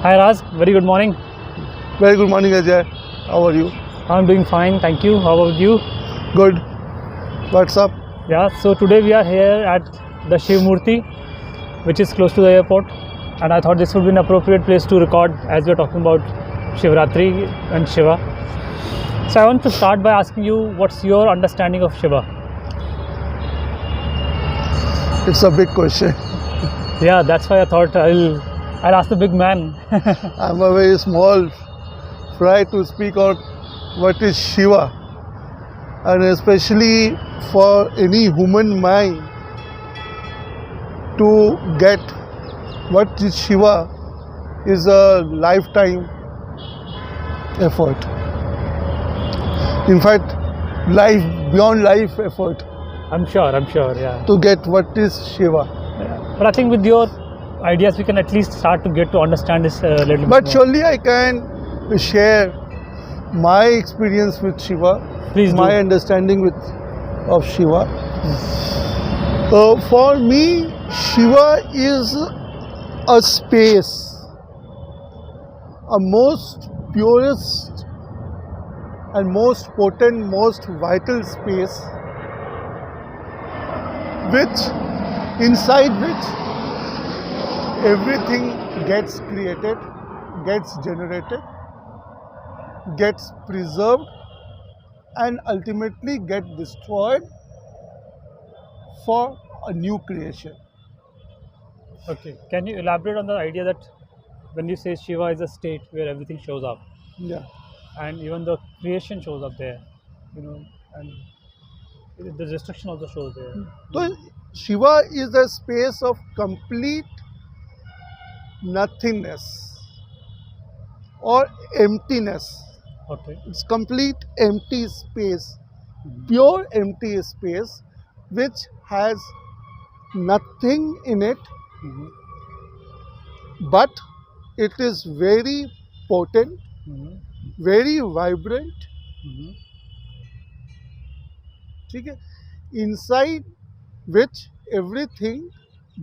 Hi Raz, very good morning. Very good morning, Ajay. How are you? I'm doing fine, thank you. How about you? Good. What's up? Yeah, so today we are here at the Shiv Murti, which is close to the airport, and I thought this would be an appropriate place to record as we're talking about Shivratri and Shiva. So I want to start by asking you, what's your understanding of Shiva? It's a big question. Yeah, that's why I thought I'll ask the big man. I'm a very small fry to speak on what is Shiva, and especially for any human mind to get what is Shiva is a lifetime effort. In fact, life beyond life effort I'm sure, yeah. to get what is Shiva. Yeah. But I think with your ideas, we can at least start to get to understand this a little But bit more. surely I can share my experience with Shiva, Please do. my understanding of Shiva. For me, Shiva is a space, a most purest and most potent, most vital space, inside which everything gets created, gets generated, gets preserved, and ultimately get destroyed for a new creation. Okay. Can you elaborate on the idea that when you say Shiva is a state where everything shows up Yeah. and even the creation shows up there, and the destruction also shows there. So Shiva is a space of complete nothingness or emptiness. Okay. It's complete empty space, Mhm. pure empty space, which has nothing in it, Mhm. but it is very potent, Mhm. very vibrant. Mhm. ठीक है? Inside which everything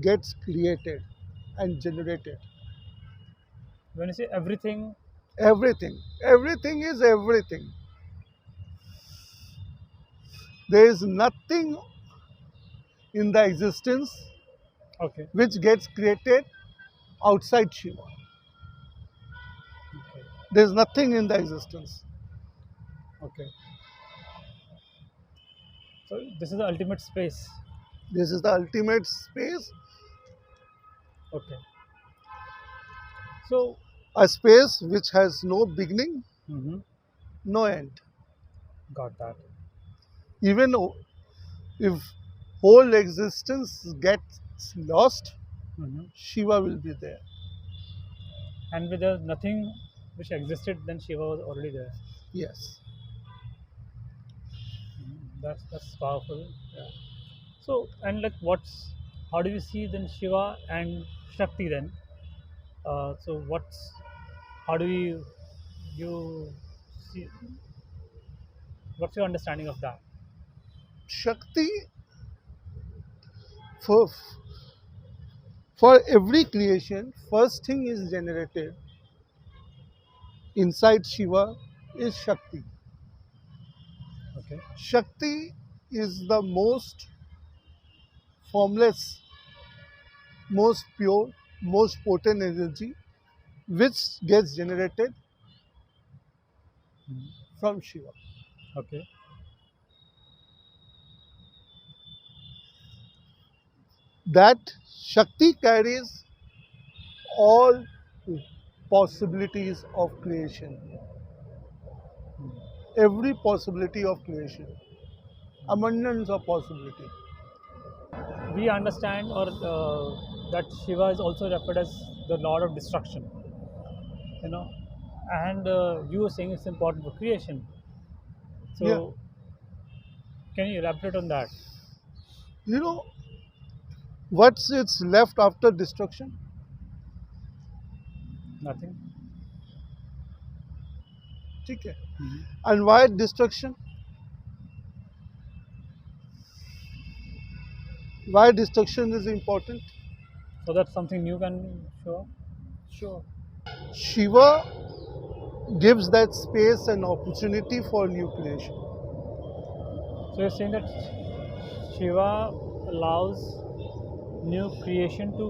gets created and generated. When you say everything, Everything is everything. There is nothing in the existence okay. which gets created outside Shiva. Okay. There is nothing in the existence. Okay. So this is the ultimate space. This is the ultimate space, Okay. So, a space which has no beginning, mhm, no end. got that. Even if whole existence gets lost, Mhm. Shiva will be there. And with the nothing which existed, then Shiva was already there. Yes. That's powerful. Yeah. So and like how do you see then Shiva and Shakti then? So how do you see what's your understanding of that? Shakti, for, for every creation, first thing is generated inside Shiva is Shakti. Okay. Shakti is the most formless, most pure, most potent energy which gets generated from Shiva. Okay. That Shakti carries all possibilities of creation, every possibility of creation, abundance of possibility. We understand or that Shiva is also referred as the Lord of Destruction. You know, and you were saying it's important for creation. Yeah, So can you elaborate on that? you know what's it's left after destruction? Nothing. ठीक है. Mhm. And why destruction? Why destruction is important? So that something new can show up. Sure. Shiva gives that space and opportunity for new creation. So you're saying that Shiva allows new creation to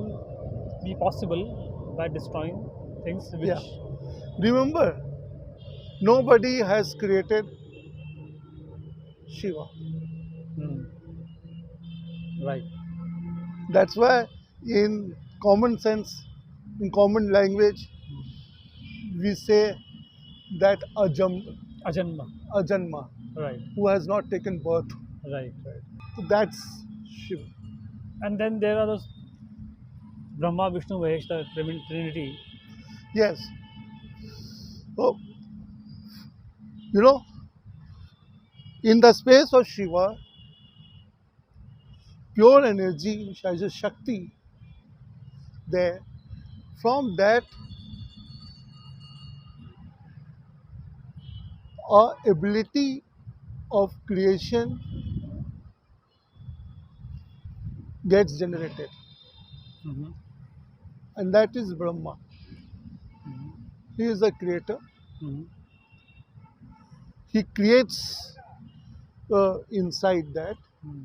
be possible by destroying things Yeah. which. Remember, nobody has created Shiva. Hmm, right. That's why, in common sense, in common language, we say that Ajanma. Ajanma, Right. who has not taken birth. Right. Right. So that's Shiva. And then there are those Brahma, Vishnu, Mahesh, the Trinity. Yes. So, you know, in the space of Shiva, pure energy, which has a Shakti there, from that, our ability of creation gets generated, Hmm. and that is Brahma. He is the creator. Hmm. He creates inside that Hmm.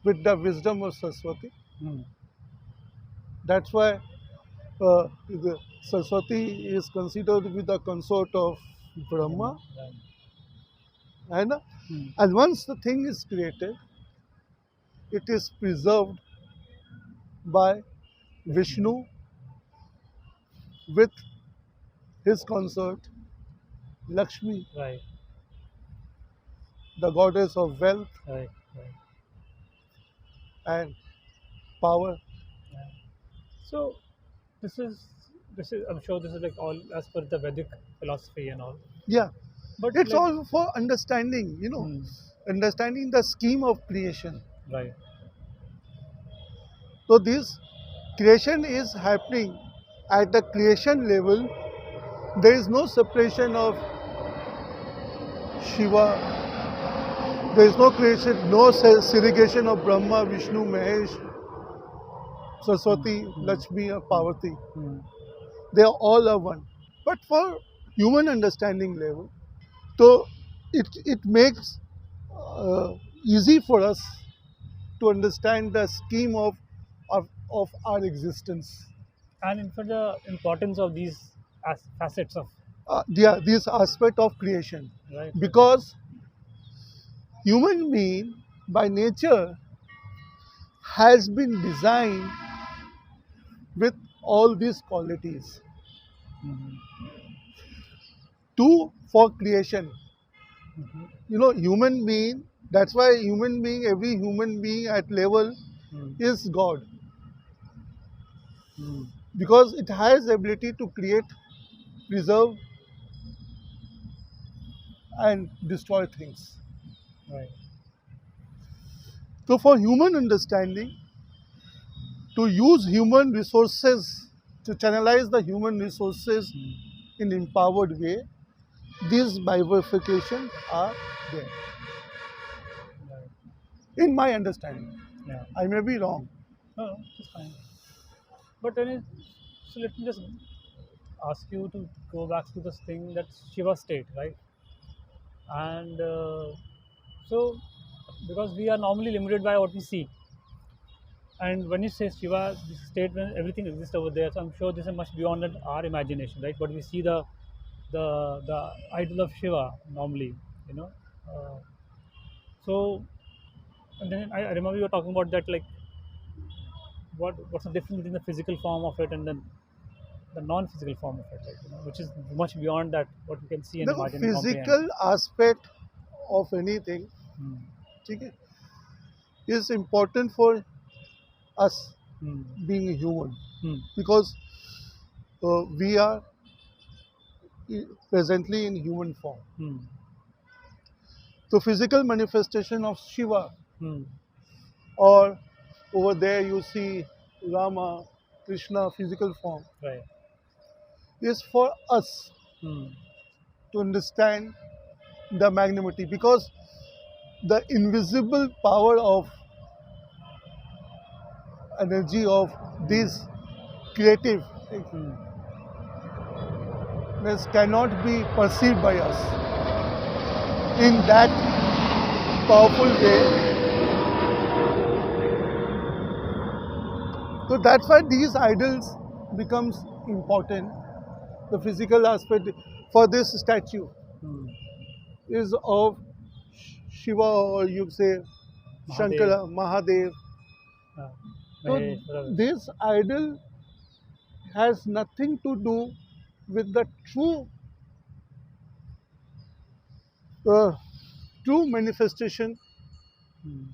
with the wisdom of Saraswati. Hmm. That's why the Saraswati is considered to be the consort of Brahma. Right. And, Hmm. and once the thing is created, it is preserved by Vishnu with his consort Lakshmi, Right. the goddess of wealth Right. Right. and power. Yeah. So this is I'm sure this is like all as per the Vedic philosophy and all. Yeah, But it's like, all for understanding, hmm, understanding the scheme of creation. right. So this creation is happening at the creation level. There is no separation of Shiva. There is no creation, no segregation of Brahma, Vishnu, Mahesh, Saraswati, Lakshmi, or Parvati. Hmm. They are all are one. But for human understanding level, so it makes easy for us to understand the scheme of our existence. And in fact, the importance of these facets of, Yeah, this aspect of creation, right. Right. because human being by nature has been designed with all these qualities Hmm. to for creation. Hmm. Human being. That's why human being, every human being at level Hmm. is God, Hmm. because it has the ability to create, preserve, and destroy things. Right. So, for human understanding, to use human resources, to channelize the human resources Hmm. in empowered way, these bifurcations are there. Right. In my understanding, Yeah. I may be wrong. No, no, it's fine. But then, so let me just ask you to go back to this thing that's Shiva state, right? And so, because we are normally limited by what we see, and when you say Shiva, this state when everything exists over there, so I'm sure this is much beyond our imagination, right? But we see the idol of Shiva normally, you know. Uh, so, and then I remember you were talking about that, like what's the difference between the physical form of it and then the non-physical form of it, like, which is much beyond that what we can see and The imagine and comprehend. physical aspect of anything, Hmm. ठीक है, is important for us Hmm. being human, Hmm. because we are presently in human form. Hmm. The physical manifestation of Shiva, Hmm. or over there you see Rama, Krishna, physical form, Right. is for us Hmm. to understand the magnanimity, because the invisible power of energy of Hmm. these creative Hmm. cannot be perceived by us in that powerful way. So that's why these idols becomes important. The physical aspect for this statue Hmm. is of Shiva, or you say Mahadev, Shankara, Mahadev. uh, So Mahesh, whatever. this idol has nothing to do with the uh, true manifestation Hmm.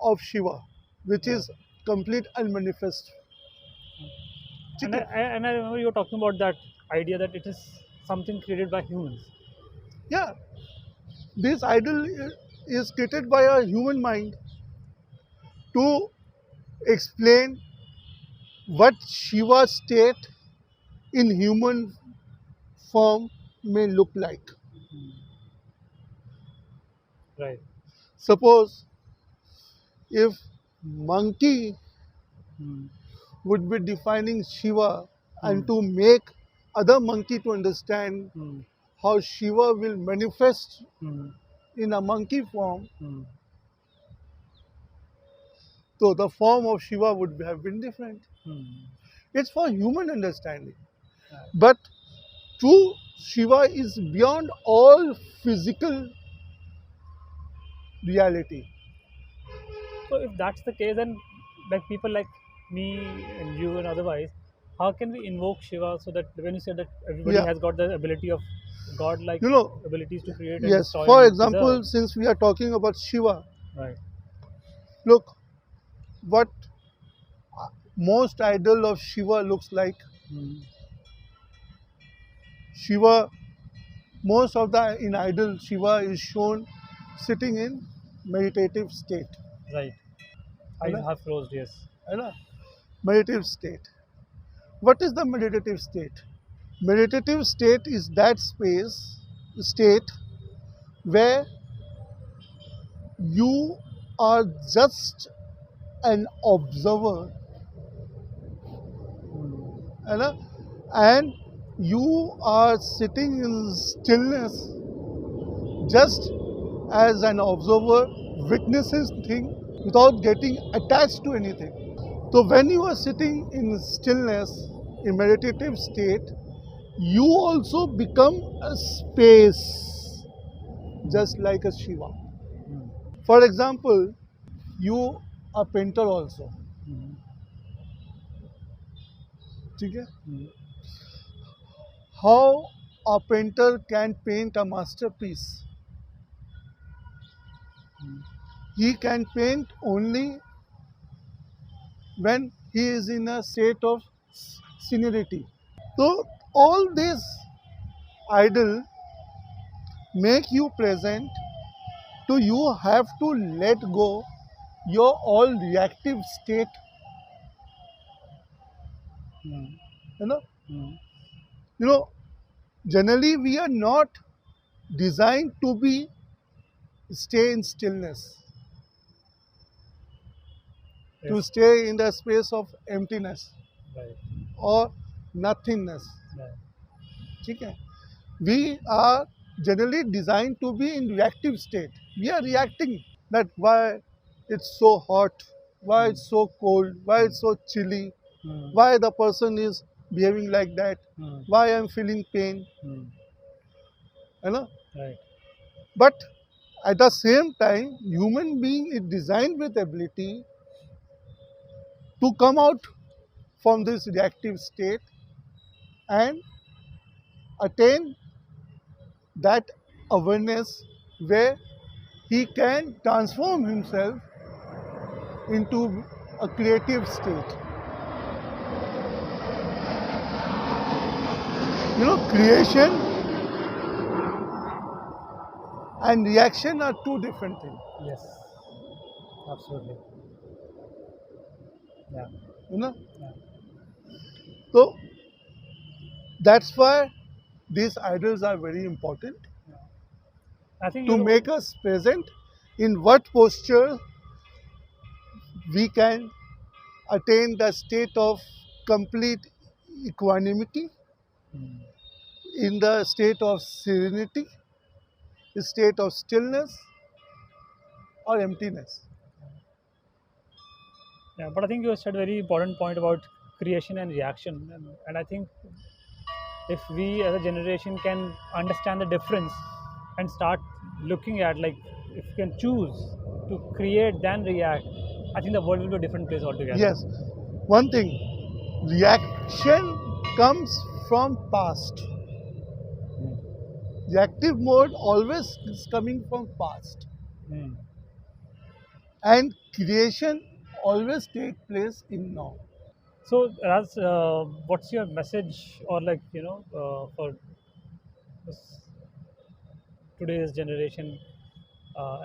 of Shiva, which Right. is complete unmanifest. And Okay? I remember you were talking about that idea that it is something created by humans. Yeah, this idol is created by a human mind to explain what Shiva's state in human form may look like. Right. Suppose if monkey Hmm. would be defining Shiva Hmm. and to make other monkey to understand Hmm. how Shiva will manifest Hmm. in a monkey form, Hmm. so the form of Shiva would have been different. Hmm. It's for human understanding. Right. But true Shiva is beyond all physical reality. So if that's the case, then like people like me and you and otherwise, how can we invoke Shiva so that when you said that everybody Yeah. has got the ability of God-like You know, abilities to create and yes, destroy for and preserve, example, since we are talking about Shiva, right? look what most idol of Shiva looks like. Hmm. Shiva, most of the in idol, Shiva is shown sitting in meditative state. Right. है Eyes ना? half closed, yes. है ना? Meditative state. What is the meditative state? Meditative state is that state where you are just an observer, Hmm. है ना? And you are sitting in stillness just as an observer witnesses thing without getting attached to anything. So when you are sitting in stillness, in meditative state, you also become a space, just like a Shiva. Hmm. For example, you are painter also. Hmm. ठीक है? Hmm. How a painter can paint a masterpiece? Hmm. He can paint only when he is in a state of serenity. So all this idol make you present, so you have to let go your all reactive state, Hmm. you know. Hmm. You know, generally we are not designed to be stay in stillness, to Yes. stay in the space of emptiness Right. or nothingness. Right. ठीक है? We are generally designed to be in reactive state. We are reacting that why it's so hot, why Hmm. it's so cold, why it's so chilly, Hmm. why the person is behaving like that, Hmm. why I'm feeling pain, Hmm. you know. Right. But at the same time, human being is designed with ability to come out from this reactive state and attain that awareness where he can transform himself into a creative state. You know, creation and reaction are two different things. Yes. Absolutely. Yeah. You know, Yeah. so that's why these idols are very important I think to you. make us present in what posture we can attain the state of complete equanimity, Hmm. in the state of serenity, state of stillness, or emptiness. Yeah, but I think you said a very important point about creation and reaction, and I think if we as a generation can understand the difference and start looking at, like, if you can choose to create then react, I think the world will be a different place altogether. Yes, one thing, reaction comes from past. Reactive mode always is coming from past, Hmm. and creation always take place in now. So, as what's your message, or, like, for this, today's generation,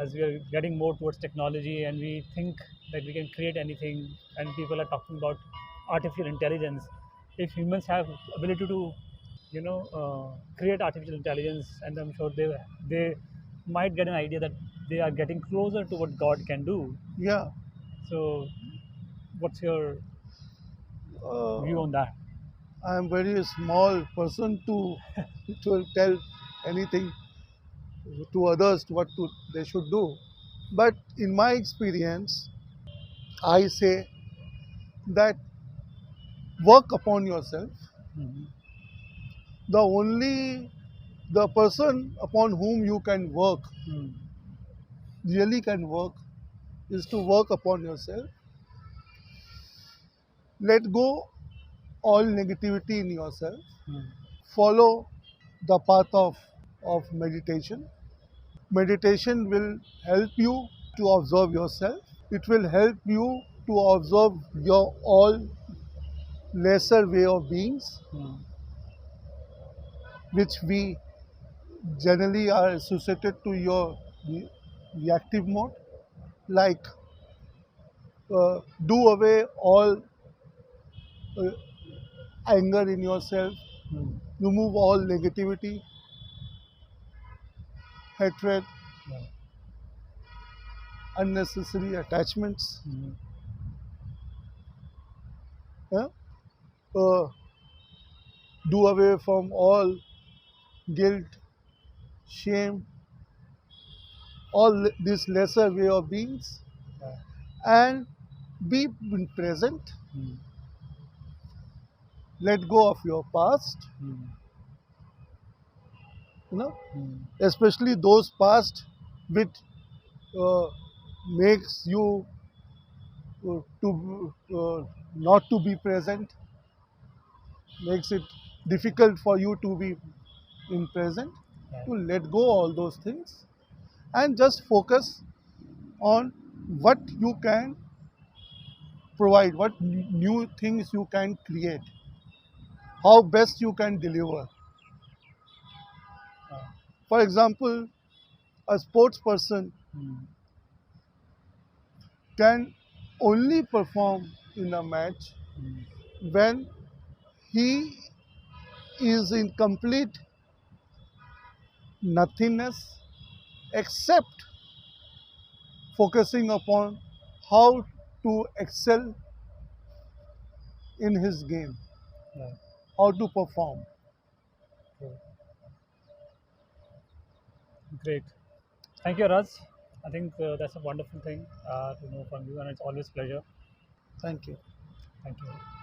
as we are getting more towards technology and we think that we can create anything, and people are talking about artificial intelligence. If humans have ability to, create artificial intelligence, and I'm sure they might get an idea that they are getting closer to what God can do. Yeah, So, what's your view uh, on that? I am very small person to tell anything to others what they should do. But in my experience, I say that work upon yourself. Mhm. The person upon whom you can work, Hmm. really can work, is to work upon yourself. Let go all negativity in yourself. Hmm. Follow the path of meditation. Meditation will help you to observe yourself. It will help you to observe your all lesser way of beings, Hmm. which we generally are associated to your reactive mode. Like do away all uh, anger in yourself, Hmm. remove all negativity, hatred, Yeah. unnecessary attachments. Hmm. uh, uh, do away from all guilt, shame, all these lesser way of beings, Yeah. and be present. Hmm. Let go of your past, Hmm. you know, Hmm. especially those past which uh, makes you to not to be present, makes it difficult for you to be in present. Yeah. To let go all those things and just focus on what you can provide, what new things you can create, how best you can deliver. Yeah. For example, a sports person Hmm. can only perform in a match Hmm. when he is in complete nothingness except focusing upon how to excel in his game, Yeah. how to perform. True. Great. Thank you, Raj. I think that's a wonderful thing to know from you, and it's always pleasure. Thank you. Thank you.